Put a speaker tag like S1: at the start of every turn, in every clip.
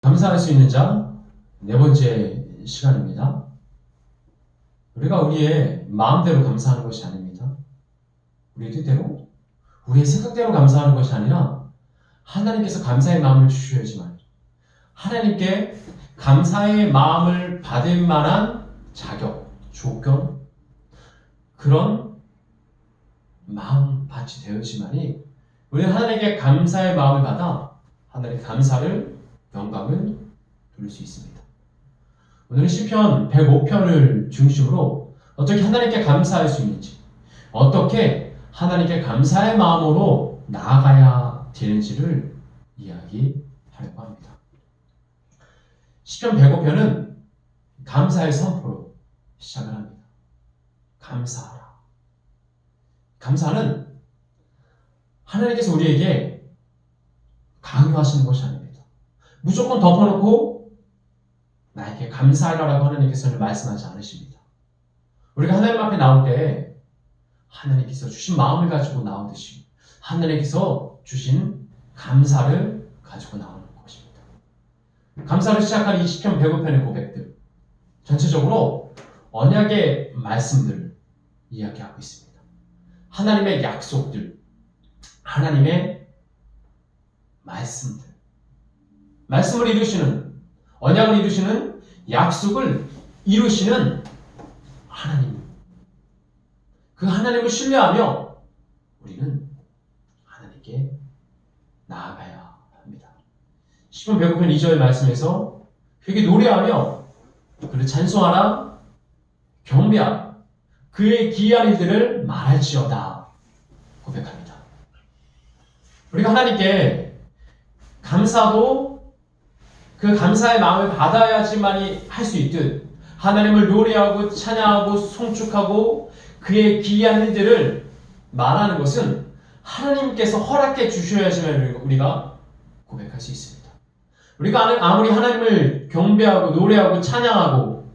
S1: 감사할 수 있는 자, 네 번째 시간입니다. 우리가 우리의 마음대로 감사하는 것이 아닙니다. 우리의 뜻대로, 우리의 생각대로 감사하는 것이 아니라 하나님께서 감사의 마음을 주셔야지만 하나님께 감사의 마음을 받을 만한 자격, 조건, 그런 마음밭이 되어야지만이 우리는 하나님께 감사의 마음을 받아 하나님의 감사를, 영광을 돌릴 수 있습니다. 오늘은 시편 105편을 중심으로 어떻게 하나님께 감사할 수 있는지, 어떻게 하나님께 감사의 마음으로 나아가야 되는지를 이야기하려고 합니다. 시편 105편은 감사의 선포로 시작을 합니다. 감사하라. 감사는 하나님께서 우리에게 강요하시는 것이 아닙니다. 무조건 덮어놓고 나에게 감사하라고 하나님께서는 말씀하지 않으십니다. 우리가 하나님 앞에 나올 때 하나님께서 주신 마음을 가지고 나오듯이 하나님께서 주신 감사를 가지고 나오는 것입니다. 감사를 시작한 이 시편 105편의 고백들, 전체적으로 언약의 말씀들을 이야기하고 있습니다. 하나님의 약속들, 하나님의 말씀들, 말씀을 이루시는, 언약을 이루시는, 약속을 이루시는 하나님. 그 하나님을 신뢰하며 우리는 하나님께 나아가야 합니다. 시편 105편 2절 말씀에서 그에게 노래하며 그를 찬송하라, 경배하라, 그의 기이한 일들을 말할지어다 고백합니다. 우리가 하나님께 감사도 그 감사의 마음을 받아야지만이 할 수 있듯 하나님을 노래하고 찬양하고 송축하고 그의 기이한 일들을 말하는 것은 하나님께서 허락해 주셔야지만 우리가 고백할 수 있습니다. 우리가 아무리 하나님을 경배하고 노래하고 찬양하고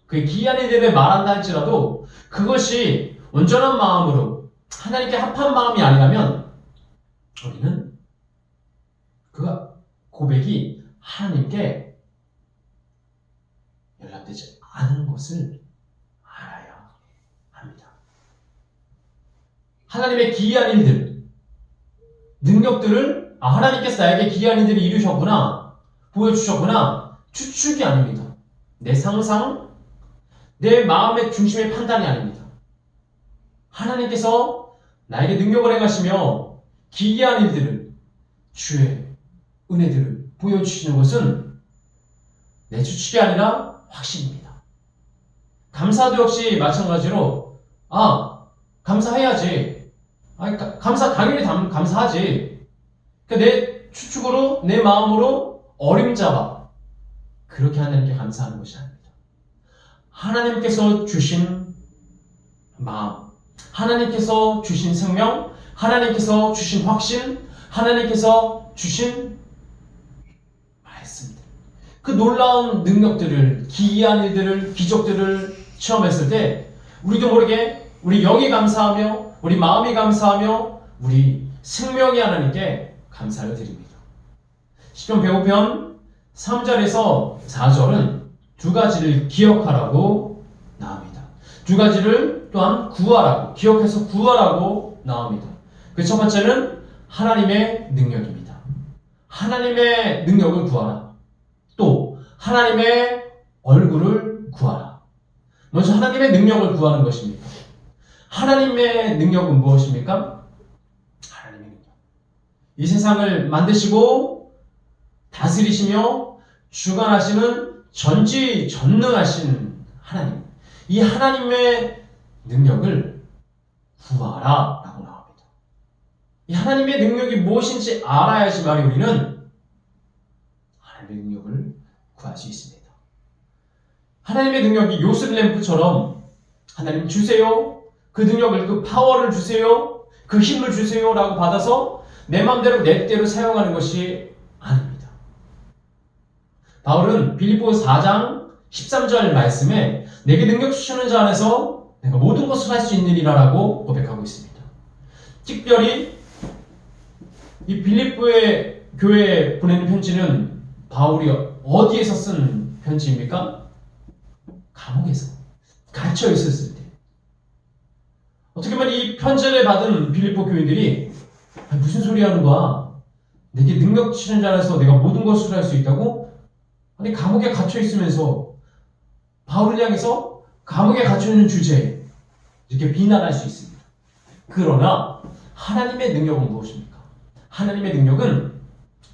S1: 그의 기이한 일들을 말한다 할지라도 그것이 온전한 마음으로 하나님께 합한 마음이 아니라면 우리는 그 고백이 하나님께 연락되지 않은 것을 알아야 합니다. 하나님의 기이한 일들, 능력들을 하나님께서 나에게 기이한 일들을 이루셨구나, 보여주셨구나, 추측이 아닙니다. 내 상상, 내 마음의 중심의 판단이 아닙니다. 하나님께서 나에게 능력을 행하시며 기이한 일들을, 주의 은혜들을 보여주시는 것은 내 추측이 아니라 확신입니다. 감사도 역시 마찬가지로 감사해야지. 당연히 감사하지. 그러니까 내 추측으로, 내 마음으로 어림잡아 그렇게 하나님께 감사하는 것이 아닙니다. 하나님께서 주신 마음, 하나님께서 주신 생명, 하나님께서 주신 확신, 하나님께서 주신 말씀들, 그 놀라운 능력들을, 기이한 일들을, 기적들을 체험했을 때 우리도 모르게 우리 영이 감사하며 우리 마음이 감사하며 우리 생명이 하나님께 감사를 드립니다. 시편 105편 3절에서 4절은 두 가지를 기억하라고 나옵니다. 두 가지를 또한 구하라고, 기억해서 구하라고 나옵니다. 그 첫 번째는 하나님의 능력입니다. 하나님의 능력을 구하라. 또 하나님의 얼굴을 구하라. 먼저 하나님의 능력을 구하는 것입니다. 하나님의 능력은 무엇입니까? 하나님의 능력. 이 세상을 만드시고 다스리시며 주관하시는 전지전능하신 하나님. 이 하나님의 능력을 구하라 라고 나옵니다. 이 하나님의 능력이 무엇인지 알아야지만 우리는 하나님의 능력을 구할 수 있습니다. 하나님의 능력이 요술램프처럼 하나님 주세요, 그 능력을, 그 파워를 주세요, 그 힘을 주세요 라고 받아서 내 마음대로 내 뜻대로 사용하는 것이 아닙니다. 바울은 빌립보서 4장 13절 말씀에 내게 능력 주시는 자 안에서 내가 모든 것을 할 수 있느니라 라고 고백하고 있습니다. 특별히 이 빌립보의 교회에 보내는 편지는 바울이 어디에서 쓴 편지입니까? 감옥에서 갇혀 있었을 때. 어떻게 보면 이 편지를 받은 빌립보 교인들이 무슨 소리 하는 거야? 내게 능력 치는 자 안에서 내가 모든 것을 할 수 있다고? 아니 감옥에 갇혀 있으면서 바울을 향해서 감옥에 갇혀 있는 주제에 이렇게 비난할 수 있습니다. 그러나 하나님의 능력은 무엇입니까? 하나님의 능력은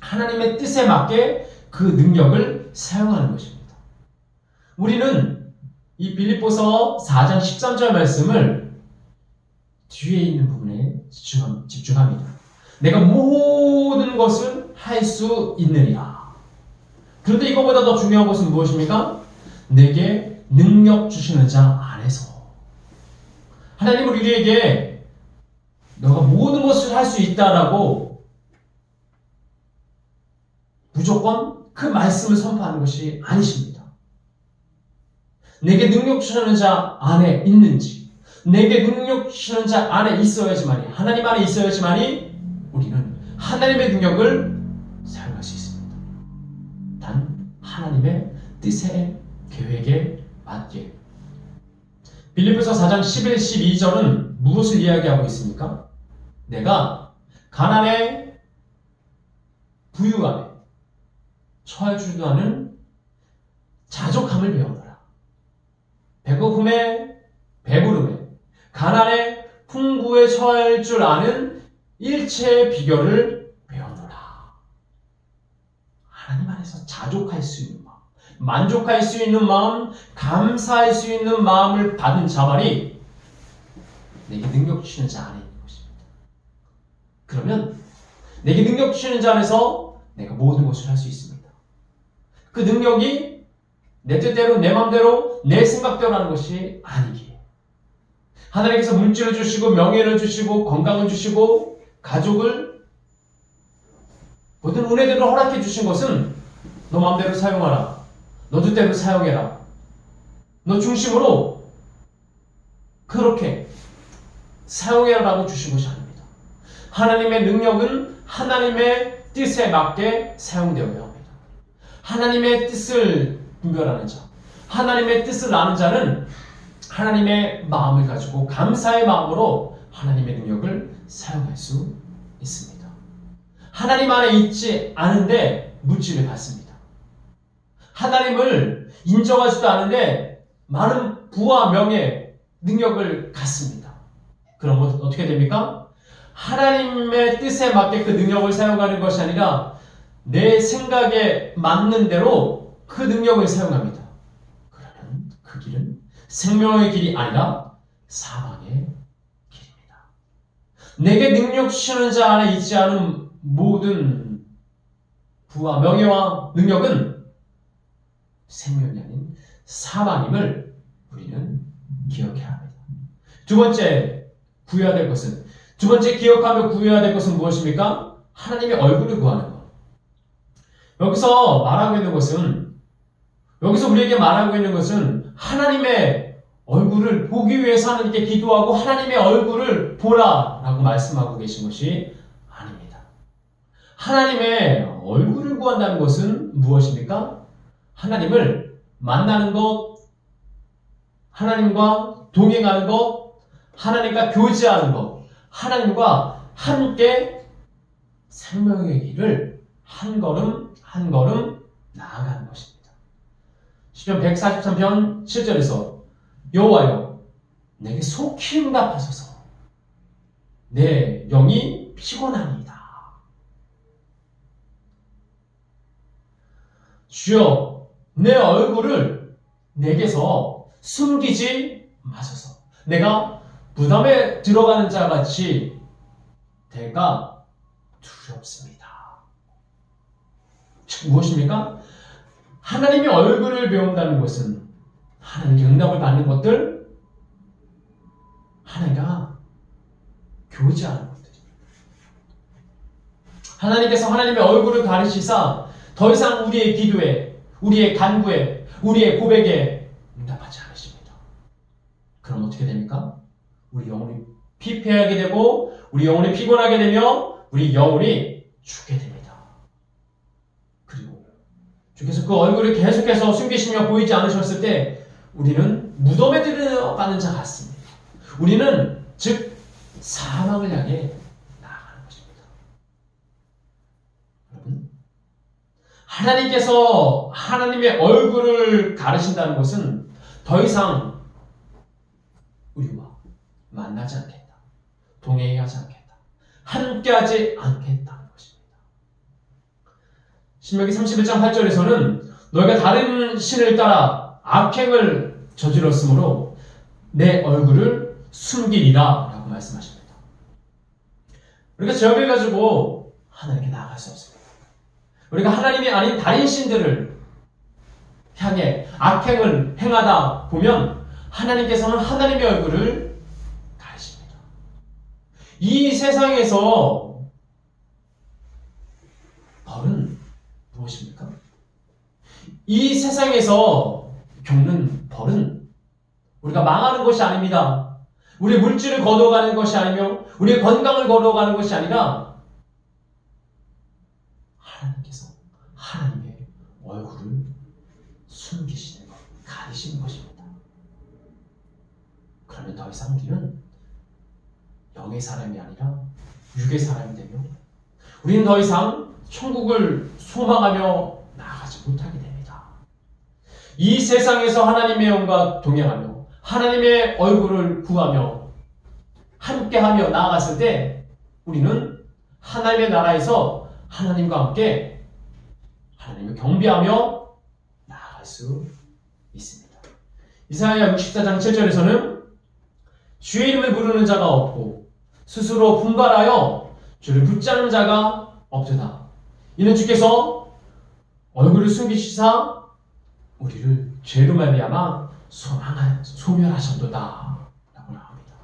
S1: 하나님의 뜻에 맞게 그 능력을 사용하는 것입니다. 우리는 이 빌립보서 4장 13절 말씀을 뒤에 있는 부분에 집중합니다. 내가 모든 것을 할 수 있느니라. 그런데 이거보다 더 중요한 것은 무엇입니까? 내게 능력 주시는 자 안에서. 하나님은 우리에게 너가 모든 것을 할 수 있다라고 무조건 그 말씀을 선포하는 것이 아니십니다. 내게 능력 주시는 자 안에 있는지, 내게 능력 주시는 자 안에 있어야지만이, 하나님 안에 있어야지만이 우리는 하나님의 능력을 사용할 수 있습니다. 단 하나님의 뜻에, 계획에 맞게. 빌립보서 4장 11, 12절은 무엇을 이야기하고 있습니까? 내가 가난에 부유함에 처할 줄도 아는 자족함을 배우노라. 배고픔에 배부름에 가난에 풍부에 처할 줄 아는 일체의 비결을 배우노라. 하나님 안에서 자족할 수 있는 마음, 만족할 수 있는 마음, 감사할 수 있는 마음을 받은 자만이 내게 능력 주시는 자 안에 있는 것입니다. 그러면 내게 능력 주시는 자 안에서 내가 모든 것을 할 수 있습니다. 그 능력이 내 뜻대로, 내 마음대로, 내 생각대로 하는 것이 아니기에 하나님께서 물질을 주시고 명예를 주시고 건강을 주시고 가족을 모든 은혜대로 허락해 주신 것은 너 마음대로 사용하라. 너 뜻대로 사용해라. 너 중심으로 그렇게 사용해라라고 주신 것이 아닙니다. 하나님의 능력은 하나님의 뜻에 맞게 사용되어야 합니다. 하나님의 뜻을 분별하는 자, 하나님의 뜻을 아는 자는 하나님의 마음을 가지고 감사의 마음으로 하나님의 능력을 사용할 수 있습니다. 하나님 안에 있지 않은데 물질을 받습니다. 하나님을 인정하지도 않은데 많은 부와 명예, 능력을 갖습니다. 그럼 어떻게 됩니까? 하나님의 뜻에 맞게 그 능력을 사용하는 것이 아니라 내 생각에 맞는 대로 그 능력을 사용합니다. 그러면 그 길은 생명의 길이 아니라 사망의 길입니다. 내게 능력 주시는 자 안에 있지 않은 모든 부와 명예와 능력은 생명이 아닌 사망임을 우리는 기억해야 합니다. 두 번째 구해야 될 것은, 두 번째 기억하며 구해야 될 것은 무엇입니까? 하나님의 얼굴을 구하는 것. 여기서 우리에게 말하고 있는 것은 하나님의 얼굴을 보기 위해서 하나님께 기도하고 하나님의 얼굴을 보라라고 말씀하고 계신 것이 아닙니다. 하나님의 얼굴을 구한다는 것은 무엇입니까? 하나님을 만나는 것, 하나님과 동행하는 것, 하나님과 교제하는 것, 하나님과 함께 생명의 길을 한 걸음 한 걸음 나아가는 것입니다. 시편 143편 7절에서 여호와여 내게 속히 응답하소서 내 영이 피곤하니이다. 주여 내 얼굴을 내게서 숨기지 마소서. 내가 무덤에 들어가는 자 같이 될까 두렵습니다. 즉 무엇입니까? 하나님의 얼굴을 배운다는 것은 하나님께 응답을 받는 것들, 하나님과 교제하는 것들입니다. 하나님께서 하나님의 얼굴을 가리시사 더 이상 우리의 기도에, 우리의 간구에, 우리의 고백에 응답하지 않으십니다. 그럼 어떻게 됩니까? 우리 영혼이 피폐하게 되고 우리 영혼이 피곤하게 되며 우리 영혼이 죽게 됩니다. 그리고 주께서 그 얼굴을 계속해서 숨기시며 보이지 않으셨을 때 우리는 무덤에 들어가는 자 같습니다. 우리는 즉 사망을 향해 나아가는 것입니다. 여러분, 하나님께서 하나님의 얼굴을 가르신다는 것은 더 이상 우리와 만나지 않겠다, 동행하지 않겠다, 함께하지 않겠다는 것입니다. 신명기 31장 8절에서는 너희가 다른 신을 따라 악행을 저질렀으므로 내 얼굴을 숨기리라 라고 말씀하십니다. 우리가 죄업을 가지고 하나님께 나아갈 수 없습니다. 우리가 하나님이 아닌 다른 신들을 향해 악행을 행하다 보면 하나님께서는 하나님의 얼굴을 가리십니다. 이 세상에서 벌은 무엇입니까? 이 세상에서 겪는 벌은 우리가 망하는 것이 아닙니다. 우리의 물질을 거둬가는 것이 아니며 우리의 건강을 거둬가는 것이 아니라 하나님께서 하나님의 얼굴을 숨기시는 것, 가리시는 것입니다. 그러면 더 이상 우리는 영의 사람이 아니라 육의 사람이 되며 우리는 더 이상 천국을 소망하며 나아가지 못하게 됩니다. 이 세상에서 하나님의 영과 동행하며 하나님의 얼굴을 구하며 함께하며 나아갔을 때 우리는 하나님의 나라에서 하나님과 함께 하나님을 경배하며 나아갈 수 있습니다. 이사야 64장 7절에서는 주의 이름을 부르는 자가 없고 스스로 분발하여 주를 붙잡는 자가 없도다. 이는 주께서 얼굴을 숨기시사 우리를 죄로 말미암아 소멸하셨도다 라고 나옵니다.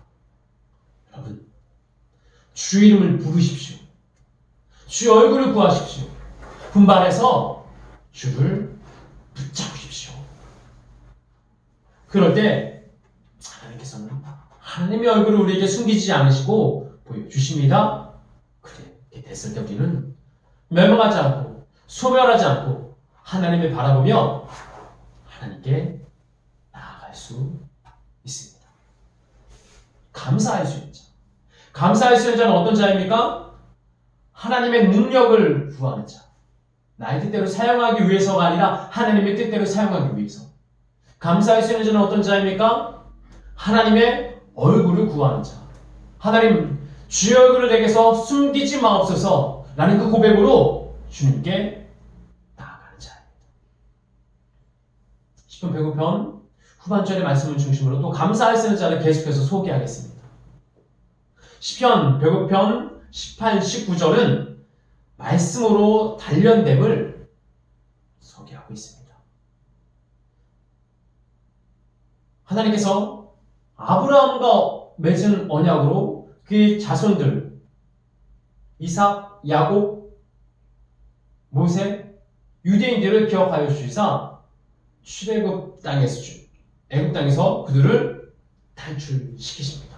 S1: 여러분, 주 이름을 부르십시오. 주의 얼굴을 구하십시오. 분발해서 주를 붙잡으십시오. 그럴 때 하나님께서는 하나님의 얼굴을 우리에게 숨기지 않으시고 보여주십니다. 그렇게 됐을 때 우리는 멸망하지 않고 소멸하지 않고 하나님을 바라보며 하나님께 나아갈 수 있습니다. 감사할 수 있는 자. 감사할 수 있는 자는 어떤 자입니까? 하나님의 능력을 구하는 자. 나의 뜻대로 사용하기 위해서가 아니라 하나님의 뜻대로 사용하기 위해서. 감사할 수 있는 자는 어떤 자입니까? 하나님의 얼굴을 구하는 자. 하나님, 주의 얼굴을 내게서 숨기지 마옵소서 라는 그 고백으로 주님께 나아가는 자입니다. 시편 105편 후반절의 말씀을 중심으로 또 감사할 수 있는 자를 계속해서 소개하겠습니다. 시편 105편 18, 19절은 말씀으로 단련됨을 소개하고 있습니다. 하나님께서 아브라함과 맺은 언약으로 그의 자손들 이삭, 야곱, 모세, 유대인들을 기억하여 주시사 출애굽 땅에서 애굽 땅에서 그들을 탈출시키십니다.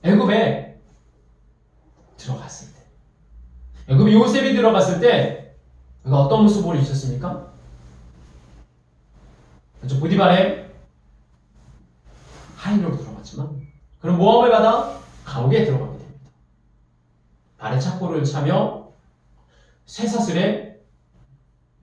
S1: 애굽에 들어갔을 때, 애굽에 요셉이 들어갔을 때 그가 어떤 모습으로 있었습니까? 먼저 보디발의 하인으로 들어갔지만 그는 모함을 받아 감옥에 들어가게 됩니다. 발에 착고를 차며 쇠사슬에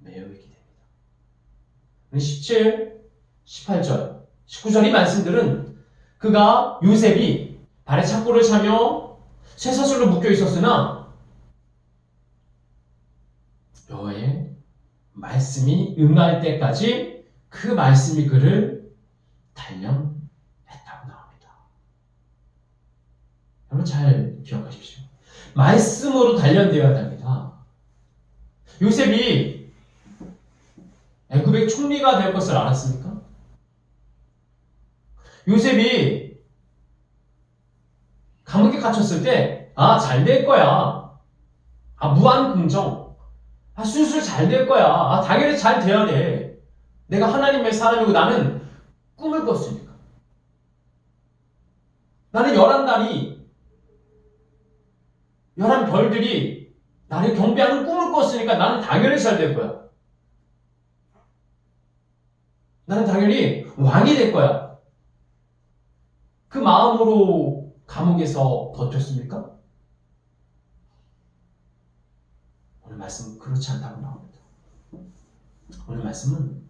S1: 매여있게 됩니다. 17, 18절, 19절 이 말씀들은 그가 요셉이 발에 착고를 차며 쇠사슬로 묶여 있었으나 여호와의 말씀이 응할 때까지 그 말씀이 그를 단련했다고 나옵니다. 여러분 잘 기억하십시오. 말씀으로 단련되어야 합니다. 요셉이 애굽의 총리가 될 것을 알았습니까? 요셉이 감옥에 갇혔을 때, 잘 될 거야. 무한 긍정. 술술 잘 될 거야. 당연히 잘 돼야 돼. 내가 하나님의 사람이고 나는 꿈을 꿨으니까. 나는 11달이 열한 별들이 나를 경배하는 꿈을 꿨으니까 나는 당연히 잘 될 거야. 나는 당연히 왕이 될 거야. 그 마음으로 감옥에서 버텼습니까? 오늘 말씀은 그렇지 않다고 나옵니다. 오늘 말씀은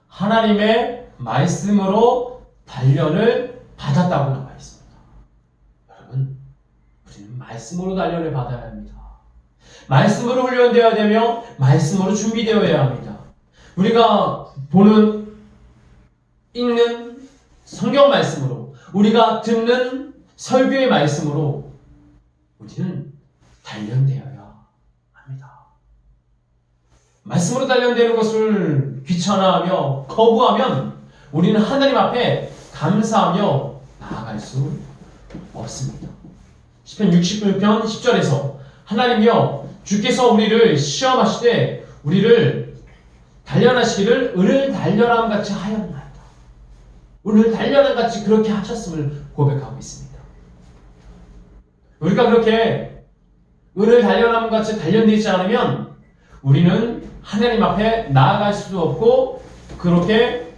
S1: 하나님의 말씀으로 단련을 받았다고 나와 있습니다. 여러분, 우리는 말씀으로 단련을 받아야 합니다. 말씀으로 훈련되어야 되며 말씀으로 준비되어야 합니다. 우리가 보는, 읽는 성경 말씀으로, 우리가 듣는 설교의 말씀으로 우리는 단련되어야 합니다. 말씀으로 단련되는 것을 귀찮아하며 거부하면 우리는 하나님 앞에 감사하며 나아갈 수 없습니다. 시편 66편 10절에서 하나님이여 주께서 우리를 시험하시되 우리를 단련하시기를 은을 단련함 같이 하였나이다. 은을 단련함 같이 그렇게 하셨음을 고백하고 있습니다. 우리가 그렇게 은을 단련함 같이 단련되지 않으면 우리는 하나님 앞에 나아갈 수도 없고 그렇게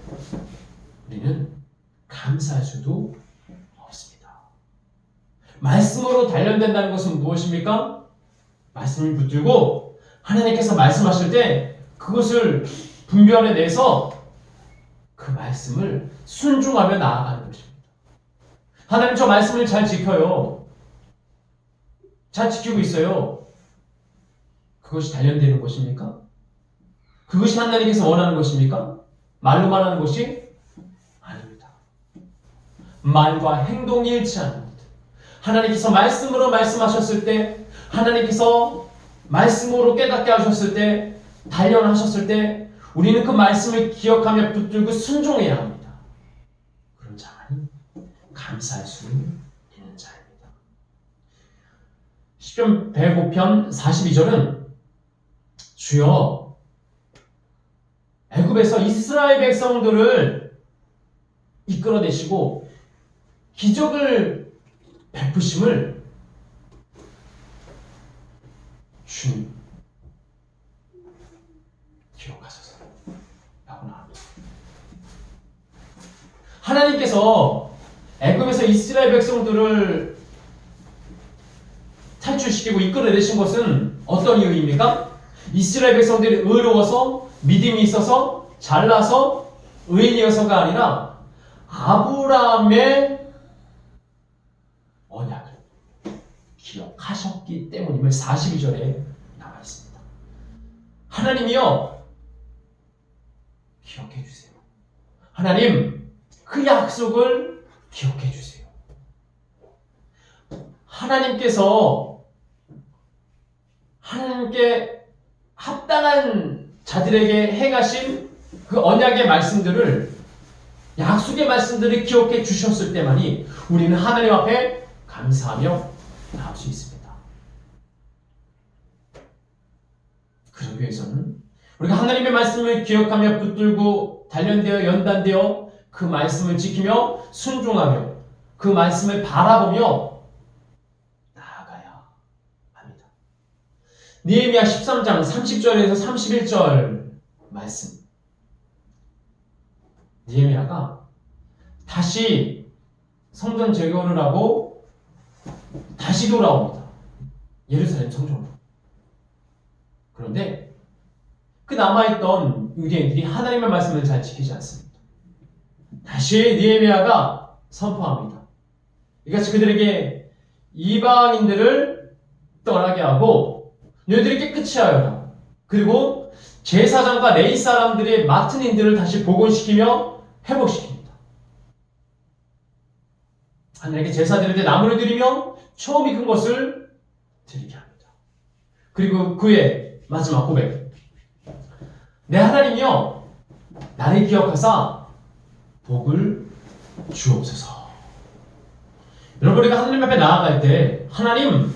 S1: 우리는 감사할 수도 없습니다. 말씀으로 단련된다는 것은 무엇입니까? 말씀을 붙들고 하나님께서 말씀하실 때 그것을 분별해내서 그 말씀을 순종하며 나아가는 것입니다. 하나님 저 말씀을 잘 지켜요. 잘 지키고 있어요. 그것이 단련되는 것입니까? 그것이 하나님께서 원하는 것입니까? 말로만 하는 것이 아닙니다. 말과 행동이 일치하는 것. 하나님께서 말씀으로 말씀하셨을 때, 하나님께서 말씀으로 깨닫게 하셨을 때, 단련하셨을 때 우리는 그 말씀을 기억하며 붙들고 순종해야 합니다. 그런 자만이 감사할 수 있는 자입니다. 시편 105편 42절은 주여 애굽에서 이스라엘 백성들을 이끌어내시고 기적을 베푸심을 주님 기억하소서 라고 나옵니다. 하나님께서 애굽에서 이스라엘 백성들을 탈출시키고 이끌어내신 것은 어떤 이유입니까? 이스라엘 백성들이 의로워서 믿음이 있어서 잘나서 의인이어서가 아니라 아브라함의 언약을 기억하셨기 때문임을 42절에 나와 있습니다. 하나님이여 기억해 주세요. 하나님 그 약속을 기억해 주세요. 하나님께 합당한 자들에게 행하신 그 언약의 말씀들을, 약속의 말씀들을 기억해 주셨을 때만이 우리는 하나님 앞에 감사하며 나올 수 있습니다. 그러기 위해서는 우리가 하나님의 말씀을 기억하며 붙들고 단련되어 연단되어 그 말씀을 지키며 순종하며 그 말씀을 바라보며 나아가야 합니다. 느헤미야 13장 30절에서 31절 말씀. 느헤미야가 다시 성전 재건을 하고 다시 돌아옵니다. 예루살렘 성전으로. 그런데 그 남아있던 유대인들이 하나님의 말씀을 잘 지키지 않습니다. 다시 느헤미야가 선포합니다. 이같이 그들에게 이방인들을 떠나게 하고 너희들이 깨끗이 하여라. 그리고 제사장과 레위 사람들의 맡은 인들을 다시 복원시키며 회복시킵니다. 하나님께 제사 드릴 때 나무를 드리며 처음 익은 것을 드리게 합니다. 그리고 그의 마지막 고백. 내 하나님이여 나를 기억하사 복을 주옵소서. 여러분, 우리가 하나님 앞에 나아갈 때 하나님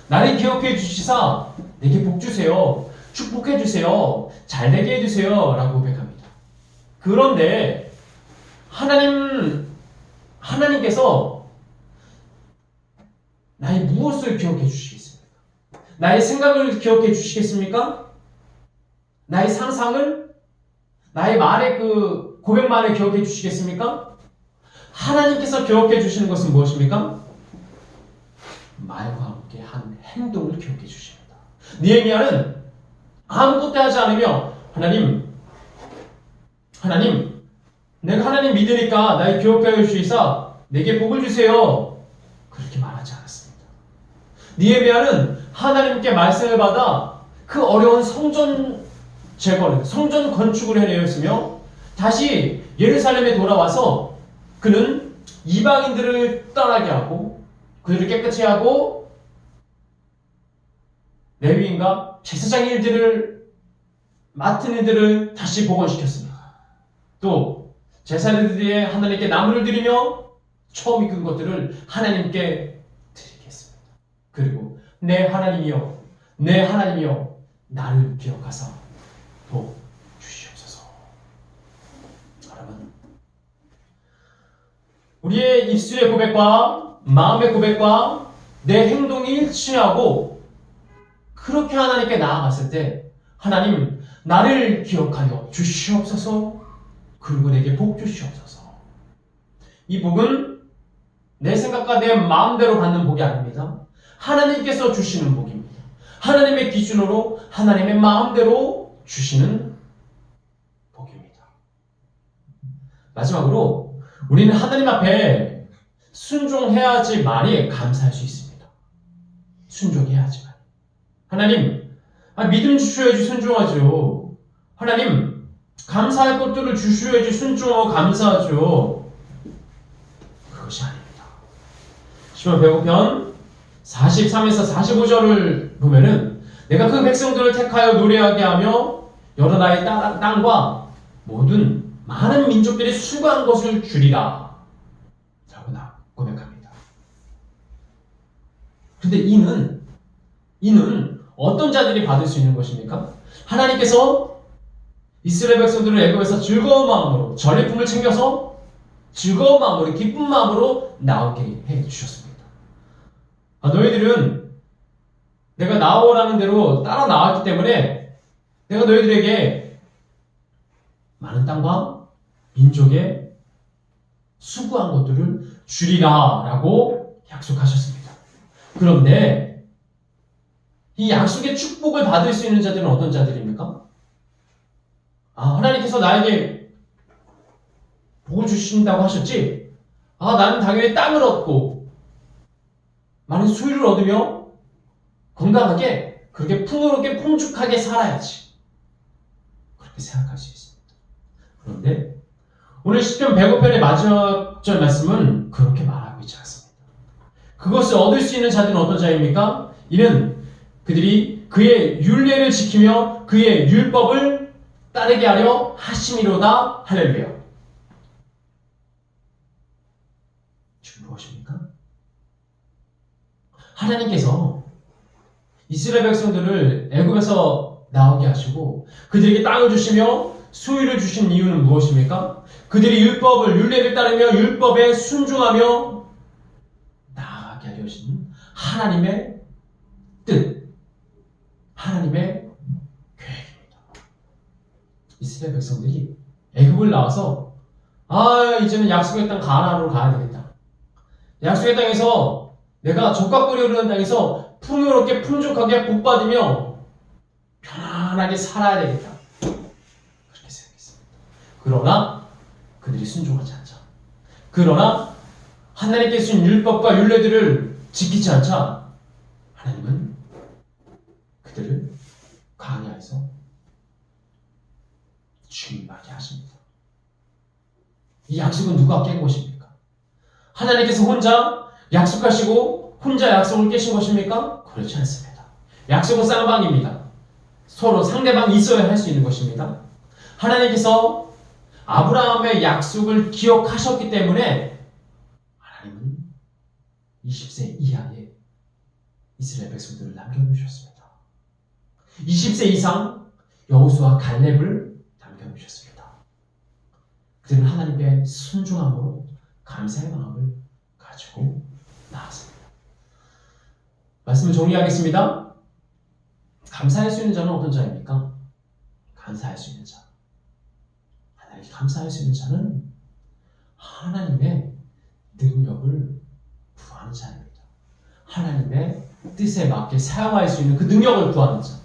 S1: 나를 기억해 주시사 내게 복 주세요. 축복해 주세요. 잘되게 해주세요. 라고 고백합니다. 그런데 하나님께서 나의 무엇을 기억해 주시겠습니까? 나의 생각을 기억해 주시겠습니까? 나의 상상을? 나의 말의 그 고백만을 기억해 주시겠습니까? 하나님께서 기억해 주시는 것은 무엇입니까? 말과 함께 한 행동을 기억해 주십니다. 느헤미야는 아무것도 하지 않으며 하나님, 내가 하나님 믿으니까 날 기억하여 주시사 내게 복을 주세요. 그렇게 말하지 않았습니다. 느헤미야는 하나님께 말씀을 받아 그 어려운 성전 재건을, 성전 건축을 해내었으며 다시 예루살렘에 돌아와서 그는 이방인들을 떠나게 하고 그들을 깨끗이 하고 레위인과 제사장 일들을 맡은 이들을 다시 복원시켰습니다. 또 제사장들이 하나님께 나무를 드리며 처음 이끈 것들을 하나님께 드리겠습니다. 그리고 내 하나님이여 나를 기억하사 복 주시옵소서. 여러분, 우리의 입술의 고백과 마음의 고백과 내 행동이 일치하고 그렇게 하나님께 나아갔을 때 하나님 나를 기억하여 주시옵소서. 그리고 내게 복 주시옵소서. 이 복은 내 생각과 내 마음대로 받는 복이 아닙니다. 하나님께서 주시는 복입니다. 하나님의 기준으로 하나님의 마음대로 주시는 복입니다. 마지막으로 우리는 하나님 앞에 순종해야지만이 감사할 수 있습니다. 순종해야지만. 하나님, 믿음 주셔야지 순종하죠. 하나님, 감사할 것들을 주셔야지 순종하고 감사하죠. 그것이 아닙니다. 시편 105편 43에서 45절을 보면은 내가 그 백성들을 택하여 노래하게 하며 여러 나라의 땅과 모든 많은 민족들이 수고한 것을 주리라 라고 고백합니다. 그런데 이는 어떤 자들이 받을 수 있는 것입니까? 하나님께서 이스라엘 백성들을 애굽에서 즐거운 마음으로 전리품을 챙겨서 즐거운 마음으로 기쁜 마음으로 나오게 해주셨습니다. 너희들은 내가 나오라는 대로 따라 나왔기 때문에 내가 너희들에게 많은 땅과 민족에 수고한 것들을 주리라 라고 약속하셨습니다. 그런데 이 약속의 축복을 받을 수 있는 자들은 어떤 자들입니까? 하나님께서 나에게 복을 주신다고 하셨지? 나는 당연히 땅을 얻고 많은 수유를 얻으며 건강하게 그렇게 풍요롭게 풍족하게 살아야지. 그렇게 생각할 수 있습니다. 그런데 오늘 시편 105편의 마지막 절 말씀은 그렇게 말하고 있지 않습니다. 그것을 얻을 수 있는 자들은 어떤 자입니까? 이는 그들이 그의 율례를 지키며 그의 율법을 따르게 하려 하심이로다. 할렐루야. 지금 무엇입니까? 하나님께서 이스라엘 백성들을 애굽에서 나오게 하시고 그들에게 땅을 주시며 수유를 주신 이유는 무엇입니까? 그들이 율례를 따르며 율법에 순종하며 나아가게 하려 하신 하나님의 뜻, 하나님의 계획입니다. 이스라엘 백성들이 애굽을 나와서 이제는 약속의 땅 가나안으로 가야 되겠다. 약속의 땅에서 내가 젖과 꿀이 흐르는 땅에서 풍요롭게 풍족하게 복받으며 편안하게 살아야 되겠다. 그렇게 생각했습니다. 그러나 그들이 순종하지 않자. 그러나 하나님께 주신 율법과 율례들을 지키지 않자 하나님은 그들을 광야에서 죽임하게 하십니다. 이 약속은 누가 깬 것입니까? 하나님께서 혼자 약속하시고 혼자 약속을 깨신 것입니까? 그렇지 않습니다. 약속은 쌍방입니다. 서로 상대방이 있어야 할 수 있는 것입니다. 하나님께서 아브라함의 약속을 기억하셨기 때문에 하나님은 20세 이하의 이스라엘 백성들을 남겨두셨습니다. 20세 이상 여호수아 갈렙을 남겨두셨습니다. 그들은 하나님께 순종함으로 감사의 마음을 가지고 나았습니다. 말씀을 정리하겠습니다. 감사할 수 있는 자는 어떤 자입니까? 감사할 수 있는 자. 하나님께 감사할 수 있는 자는 하나님의 능력을 구하는 자입니다. 하나님의 뜻에 맞게 사용할 수 있는 그 능력을 구하는 자.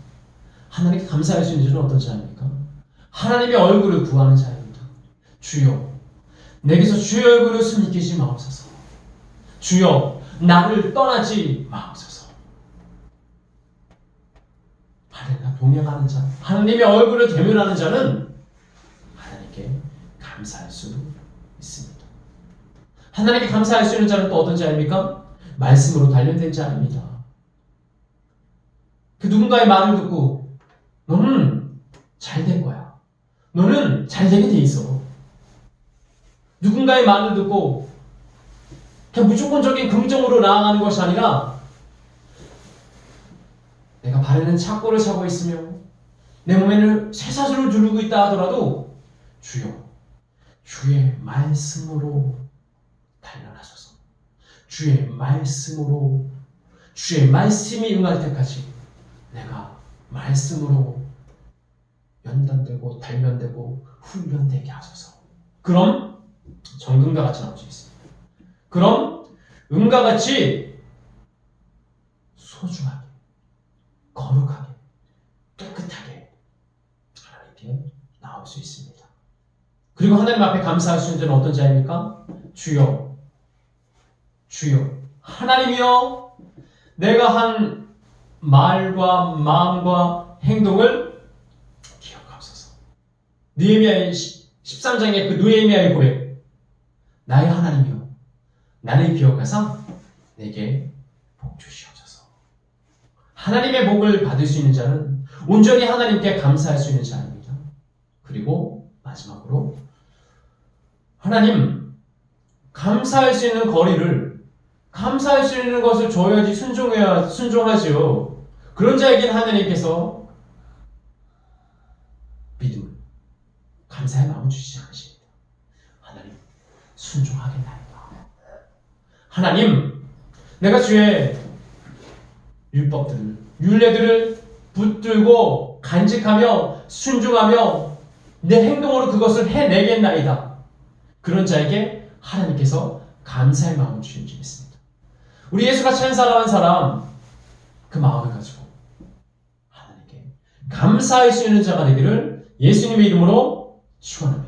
S1: 하나님께 감사할 수 있는 자는 어떤 자입니까? 하나님의 얼굴을 구하는 자입니다. 주여, 내게서 주의 얼굴을 숨기지 마옵소서. 주여, 나를 떠나지 마옵소서. 하나님과 동행하는 자, 하나님의 얼굴을 대면하는 자는 하나님께 감사할 수 있습니다. 하나님께 감사할 수 있는 자는 또 어떤 자입니까? 말씀으로 단련된 자입니다. 그 누군가의 말을 듣고 너는 잘된 거야. 너는 잘되게 돼 있어. 누군가의 말을 듣고 그냥 무조건적인 긍정으로 나아가는 것이 아니라 내가 발에는 착고를 차고 있으며 내 몸에는 쇠사슬을 두르고 있다 하더라도 주여, 주의 말씀으로 단련하소서. 주의 말씀으로, 주의 말씀이 응할 때까지 내가 말씀으로 연단되고 단련되고 훈련되게 하소서. 그럼 정금과 같이 나올 수 있습니다. 그럼 은과 같이 소중하게, 거룩하게, 깨끗하게 하나님께 나올 수 있습니다. 그리고 하나님 앞에 감사할 수 있는 자는 어떤 자입니까? 주여, 주여, 하나님이여, 내가 한 말과 마음과 행동을 기억하옵소서. 느헤미야의 13장의 그 느헤미야의 고백, 나의 하나님이여, 나를 기억하사 내게 복 주시옵소서. 하나님의 복을 받을 수 있는 자는 온전히 하나님께 감사할 수 있는 자입니다. 그리고 마지막으로 하나님, 감사할 수 있는 거리를, 감사할 수 있는 것을 줘야지 순종하지요. 그런 자에게는 하나님께서 믿음, 감사의 마음을 주시지 않으십니다. 하나님, 순종하겠나이다. 하나님, 내가 주의 율법들을, 율례들을 붙들고 간직하며 순종하며 내 행동으로 그것을 해내겠나이다. 그런 자에게 하나님께서 감사의 마음을 주신 줄 믿습니다. 우리 예수가 찬사한 사람, 그 마음을 가지고 하나님께 감사할 수 있는 자가 되기를 예수님의 이름으로 축원합니다.